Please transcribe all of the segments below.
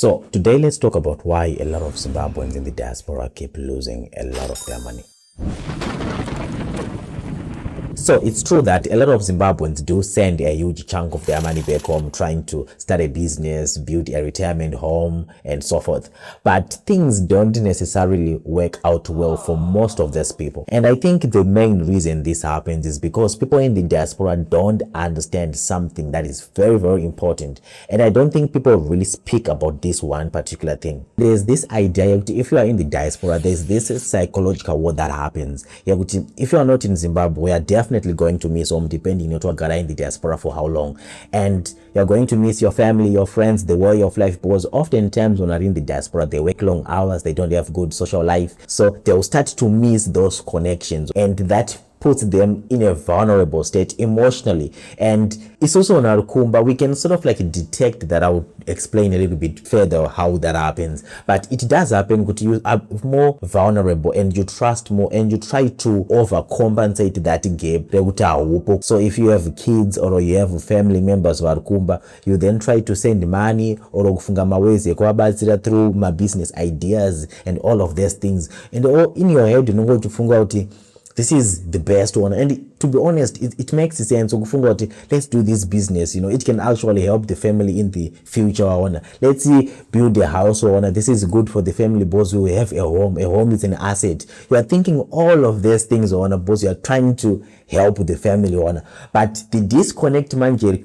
So today let's talk about why a lot of Zimbabweans in the diaspora keep losing a lot of their money. So it's true that a lot of Zimbabweans do send a huge chunk of their money back home trying to start a business, build a retirement home, and so forth. But things don't necessarily work out well for most of these people. And I think the main reason this happens is because people in the diaspora don't understand something that is very, very important. And I don't think people really speak about this one particular thing. There's this idea, if you are in the diaspora, there's this psychological war that happens. If you are not in Zimbabwe, we are definitely going to miss home, depending on what in the diaspora for how long, and you're going to miss your family, your friends, the way of life, because oftentimes when you're in the diaspora they work long hours, they don't have good social life, so they'll start to miss those connections, and that puts them in a vulnerable state emotionally. And it's also on Arukumba, we can sort of like detect that. I'll explain a little bit further how that happens, but it does happen because you are more vulnerable and you trust more and you try to overcompensate that gap. So if you have kids or you have family members of Arukumba, you then try to send money or kufunga mawezi kuwabatsira through my business ideas and all of these things, and all in your head you know to funga out this is the best one. And to be honest, it makes sense. So let's do this business, it can actually help the family in the future. Let's see, build a house. This is good for the family, boss. We have a home is an asset. You are thinking all of these things, boss. You are trying to help the family, but the disconnect man can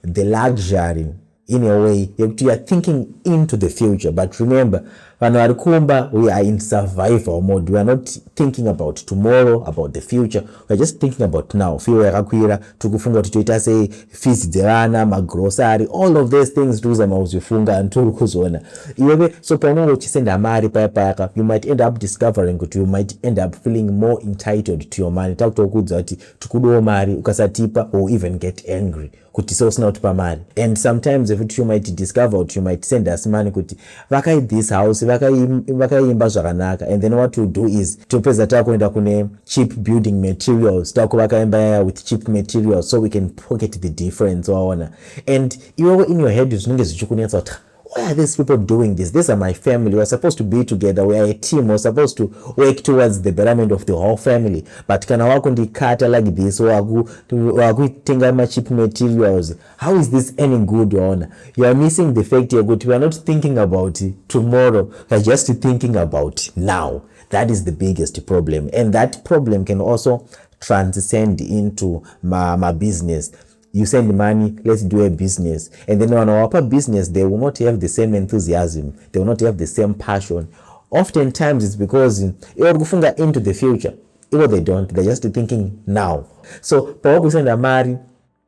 the luxury in a way you are thinking into the future. But remember, we are in survival mode. We are not thinking about tomorrow, about the future. We are just thinking about now. Few tukufunga tutoita say fees derana, magrocery, all of these things tuza mauzifunga and tukuzona. So panogo chisenda mari payaka, you might end up discovering that you might end up feeling more entitled to your money. Tukudo mari ukasatipa, or even get angry. And sometimes if you might discover, you might send us money vakai this house vakaimba zvakanaka, and then what you do is topedza takuenda kune cheap building materials, vakaimba with cheap materials, so we can pocket the difference. And you in your head why are these people doing this? These are my family. We're supposed to be together. We are a team. We're supposed to work towards the betterment of the whole family. But can I work kata like this? Or tenga cheap materials? How is this any good? You are missing the fact here. We are not thinking about tomorrow. We are just thinking about now. That is the biggest problem. And that problem can also transcend into my business. You send money, let's do a business. And then on our business, they will not have the same enthusiasm. They will not have the same passion. Oftentimes, it's because you're going into the future. Even they don't, they're just thinking now. So, Paul send a money,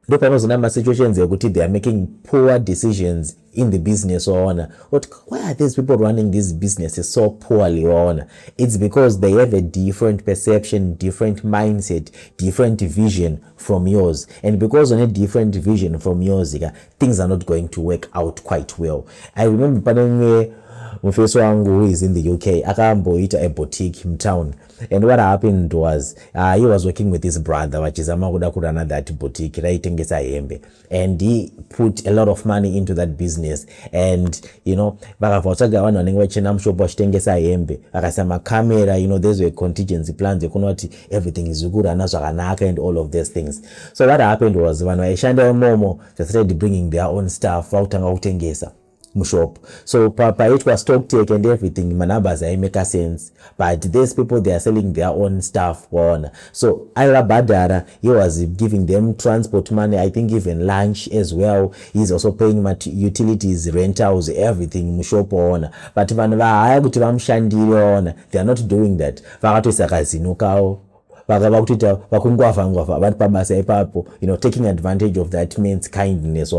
situations they are making poor decisions in the business but why are these people running these businesses so poorly It's because they have a different perception, different mindset, different vision from yours, and because on a different vision from yours, things are not going to work out quite well. I remember Mufeso wangu who is in the UK akamboita a boutique in town, and what happened was he was working with his brother which is Makuda run that boutique raitengesa hembe, and he put a lot of money into that business. And vakavotsaga vanhu vanenge vachina mushopo vachitengesa hembe akasema camera, there's a contingency plans ekunoti everything is kurana zvakanaka and all of these things. So what happened was vanhu vaishanda momo they started bringing their own stuff vautanga kutengesa shop. So it was stock take and everything, my numbers make a sense, but these people, they are selling their own stuff. So Badara, he was giving them transport money, I think even lunch as well. He's also paying utilities, rentals, everything shop. But they are not doing that. Taking advantage of that means kindness.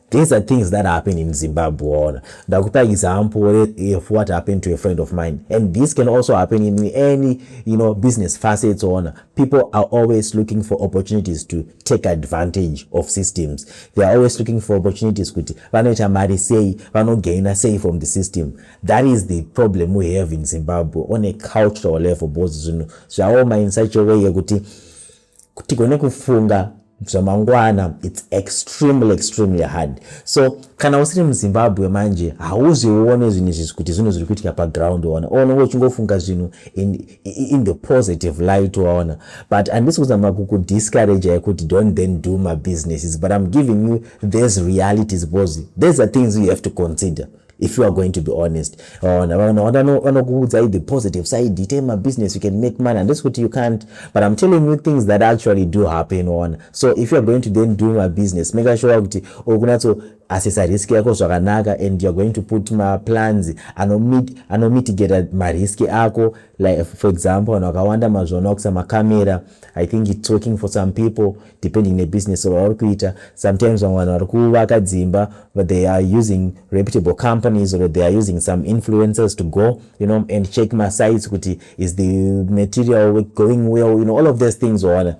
These are things that happen in Zimbabwe. Dakupa example of what happened to a friend of mine, and this can also happen in any business facets. People are always looking for opportunities to take advantage of systems. They are always looking for opportunities to gain a say from the system. That is the problem we have in Zimbabwe on a cultural level. So our mind in such a way kuti kufunga zvamangwana it's extremely hard. So kana usiri muZimbabwe manje hauzione zvinhu izvi kuti zvinhu zviri kuitika paground waona unenge uchingofunga zvinhu in the positive light waona, but handisi kuzama kukudiscourage yekuti don't then do my businesses, but I'm giving you these realities because these are things you have to consider if you are going to be honest. Vanokuudza the positive side, you take my business, you can make money, and that's what you can't. But I'm telling you things that actually do happen on. So if you are going to then do my business, make sure kuti ukunatso assessa risk yako zvakanaka, and you're going to put my plans mitigate my risk ako. Like for example, wakawanda mazvona makamera, I think it's working for some people depending on the business or kuita. Sometimes vamwe vari kuvaka dzimba, but they are using reputable companies or they are using some influencers to go, and check my sites kuti is the material going well, all of those things or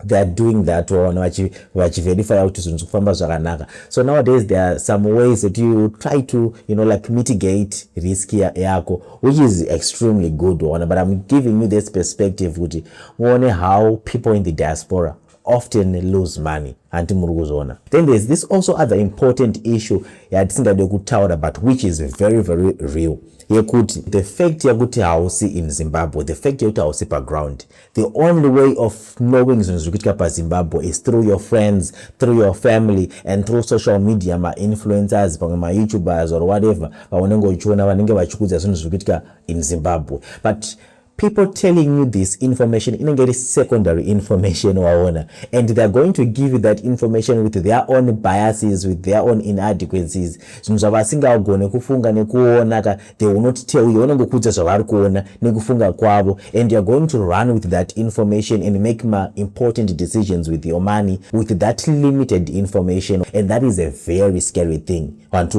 they are doing that verify out zvinhu kufamba zvakanaka. So nowadays there are some ways that you try to like mitigate risk yako, which is extremely good one, but I'm giving you this perspective kuti muone how people in the diaspora often lose money. Then there's this also other important issue yatisingade kutaura, but which is very real. The fact yakuti hausi in Zimbabwe, the fact yakuti hausi paground, the only way of knowing zvinhu zviri kuitika paZimbabwe is through your friends, through your family, and through social media, ma-influencers, ma-YouTubers or whatever, vanenge vachikudza zvinhu zviri kuitika in Zimbabwe. But people telling you this information inenge iri secondary information waona, and they're going to give you that information with their own biases, with their own inadequacies. Zvinhu zvavasingagone kufunga nekuona, they will not tell you, vanongokudza zvavari kuona nekufunga kwavo, and you're going to run with that information and make important decisions with your money with that limited information, and that is a very scary thing. And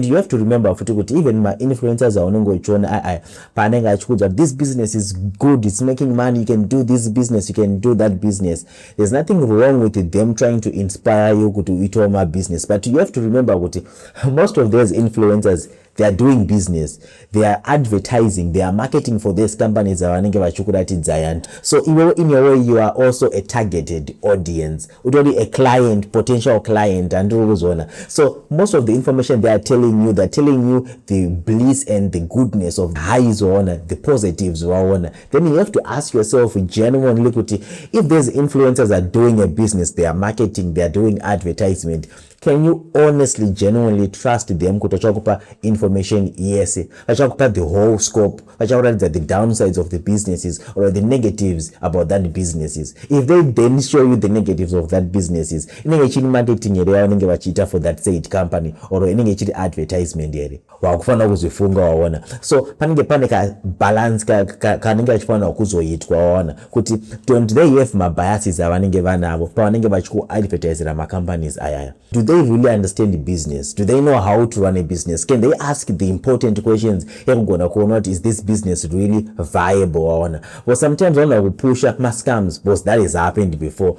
you have to remember kuti even my influencers aunongochiona panenge achikudza this business is good, it's making money, you can do this business, you can do that business. There's nothing wrong with them trying to inspire you to eat all my business, but you have to remember kuti most of those influencers, they are doing business, they are advertising, they are marketing for these companies vanenge vachikuratidza giant. So in your way you are also a targeted audience, only a client, potential client, and so most of the information they are telling you, they're telling you the bliss and the goodness of highs, the positives. Then you have to ask yourself genuinely, if these influencers are doing a business, they are marketing, they are doing advertisement, can you honestly, genuinely trust them kuti vachakupa information yese, vachakupa the whole scope, vachakuratidza the downsides of the businesses or the negatives about that businesses? If they then show you the negatives of that businesses, inenge ichiri marketing here yavanenge vachiita for that said company, or inenge ichiri advertisement here, wakufanira kuzvifunga waona. So panenge pane ka balance kanenge vachifanira kuzoitwa waona kuti don't they have mabiases avanenge vanavo pavanenge vachiku-advertisera macompanies ayaya? Do they really understand the business? Do they know how to run a business? Can they ask the important questions? Is this business really viable? But sometimes we push up my scams, because that has happened before.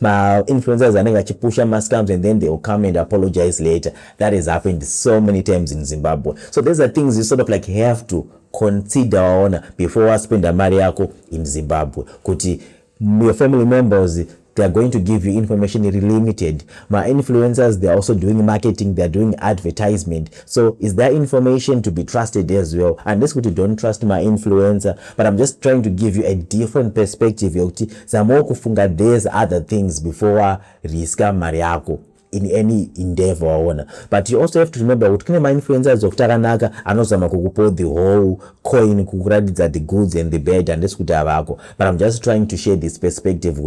My influencers are push up my scams and then they will come and apologize later. That has happened so many times in Zimbabwe. So these are things you sort of like have to consider before I spend a mari yako in Zimbabwe. Your family members, they are going to give you information limited. My influencers, they are also doing marketing, they are doing advertisement. So is that information to be trusted as well? And this you don't trust my influencer, but I'm just trying to give you a different perspective. There's other things before riska mariako in any endeavor. But you also have to remember what kind of influencers of taranaka anozama kukupo the whole coin kukuradidza the goods and the bad and this kutavako. But I'm just trying to share this perspective.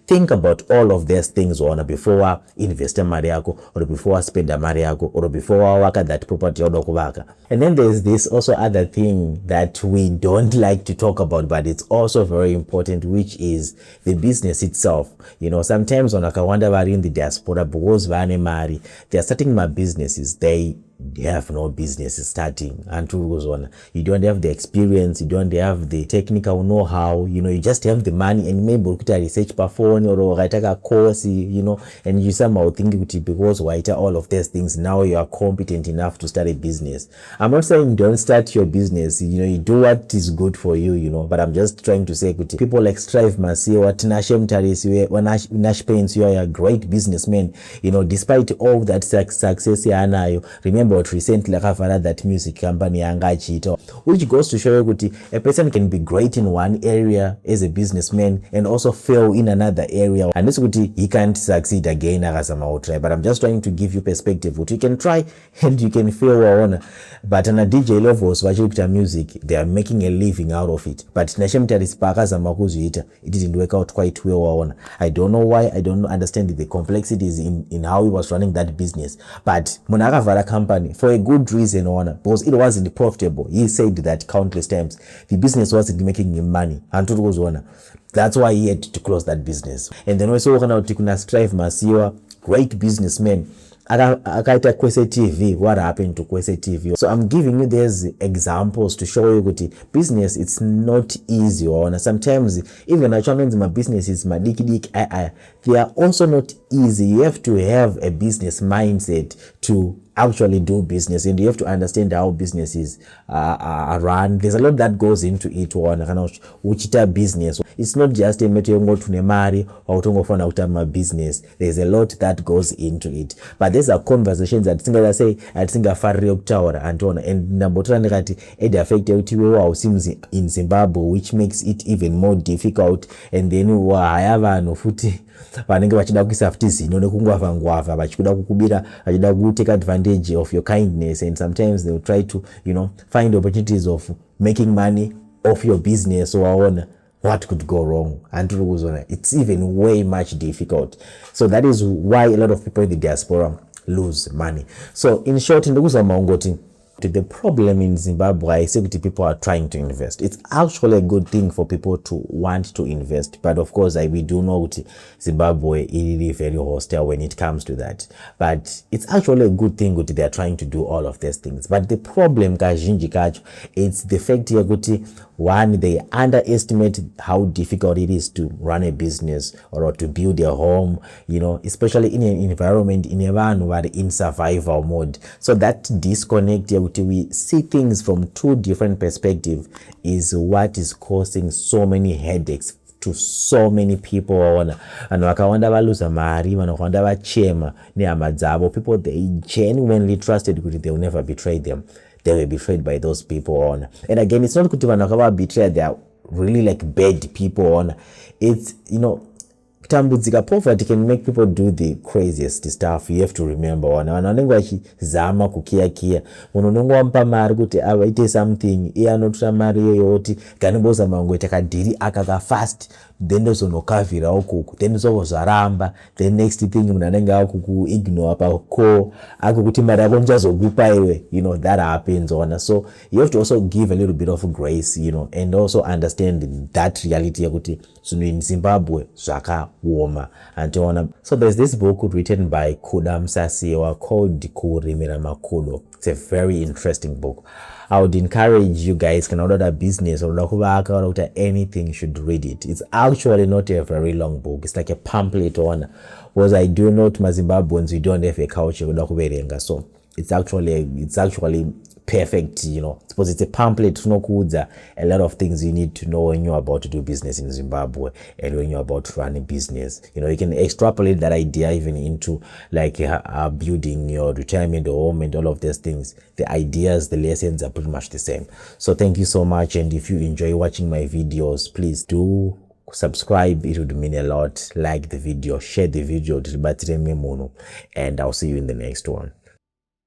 Think about all of these things before invest mari yako, or before spend mari yako, or before waka that property odokuvaka. And then there's this also other thing that we don't like to talk about, but it's also very important, which is the business itself. Sometimes on akawanda vari in the diaspora because they are starting my businesses, they have no business starting, and you don't have the experience, you don't have the technical know-how, you just have the money, and maybe you could research perform or write a course, and you somehow think because write all of these things, now you are competent enough to start a business. I'm not saying don't start your business, you do what is good for you, but I'm just trying to say people like Strive Masiwa, Tinashem Tarisiwe, Nash Pains, you are a great businessman, despite all that success you remember what recently that music company Chito, which goes to show you a person can be great in one area as a businessman and also fail in another area, and this he can't succeed again. But I'm just trying to give you perspective. You can try and you can fail, but on a DJ levels, music, they are making a living out of it. But it didn't work out quite well. I don't know why. I don't understand the complexities in how he was running that business. But Munagavara company, for a good reason, because it wasn't profitable. He said that countless times. The business wasn't making him money. And it was that's why he had to close that business. And then we saw Strive Masiwa, great businessman. Akaita Kwese TV. What happened to Kwese TV? So I'm giving you these examples to show you that business, it's not easy. Sometimes even my business is my dick. They are also not easy. You have to have a business mindset to actually do business, and you have to understand how businesses are run. There's a lot that goes into it. Uchita business, it's not just a matter of tunemari or utongofana business. There's a lot that goes into it. But there's a conversations that I think are far and number it affect seems in Zimbabwe, which makes it even more difficult. And then I have no footy. Vanenge vachida kuisafutizi nekungwavha ngwavha vachikuda kukubira vachida take advantage of your kindness, and sometimes they will try to find opportunities of making money off your business. So what could go wrong? And it's even way much difficult. So that is why a lot of people in the diaspora lose money. So in short, the problem in Zimbabwe, I say that people are trying to invest. It's actually a good thing for people to want to invest. But of course, we do know Zimbabwe is very hostile when it comes to that. But it's actually a good thing that they're trying to do all of these things. But the problem, it's the fact here, one, they underestimate how difficult it is to run a business or to build a home, especially in an environment in in survival mode. So that disconnect here, we see things from two different perspectives, is what is causing so many headaches to so many people. And wakawanda valuza mari, vanokawanda vachema nehama dzavo, people they genuinely trusted kuti they will never betray them. They were betrayed by those people. And again, it's not kuti vanhu betrayed, they are really like bad people. It's kutambudzika, poverty can make people do the craziest stuff. You have to remember, vanenge vachizama kukiyakiya, munhu unenge wamupa mari kuti avaite something, iye anotora mari iyoyo kuti ganibozama kungoita kadhiri akakafast, then ndozonokavhira ukuku, then ndozozvaramba, then next thing munhu anenge akukuignore pako akukuti mari yako ndichazokupa iwe, that happens. So you have to also give a little bit of grace, and also understand that reality yakuti zvinhu in Zimbabwe zvakaoma. So there's this book written by Kuda Musasiwa called Kumirira Makudo. It's a very interesting book. I would encourage you guys, can order a business or anything, should read it. It's actually not a very long book. It's like a pamphlet because I do know to my Zimbabweans, we don't have a culture. So it's actually perfect, suppose it's a pamphlet, a lot of things you need to know when you're about to do business in Zimbabwe and when you're about to run a business. You can extrapolate that idea even into like building your retirement home and all of these things. The ideas, the lessons are pretty much the same. So thank you so much, and if you enjoy watching my videos, please do subscribe. It would mean a lot. Like the video, share the video, and I'll see you in the next one.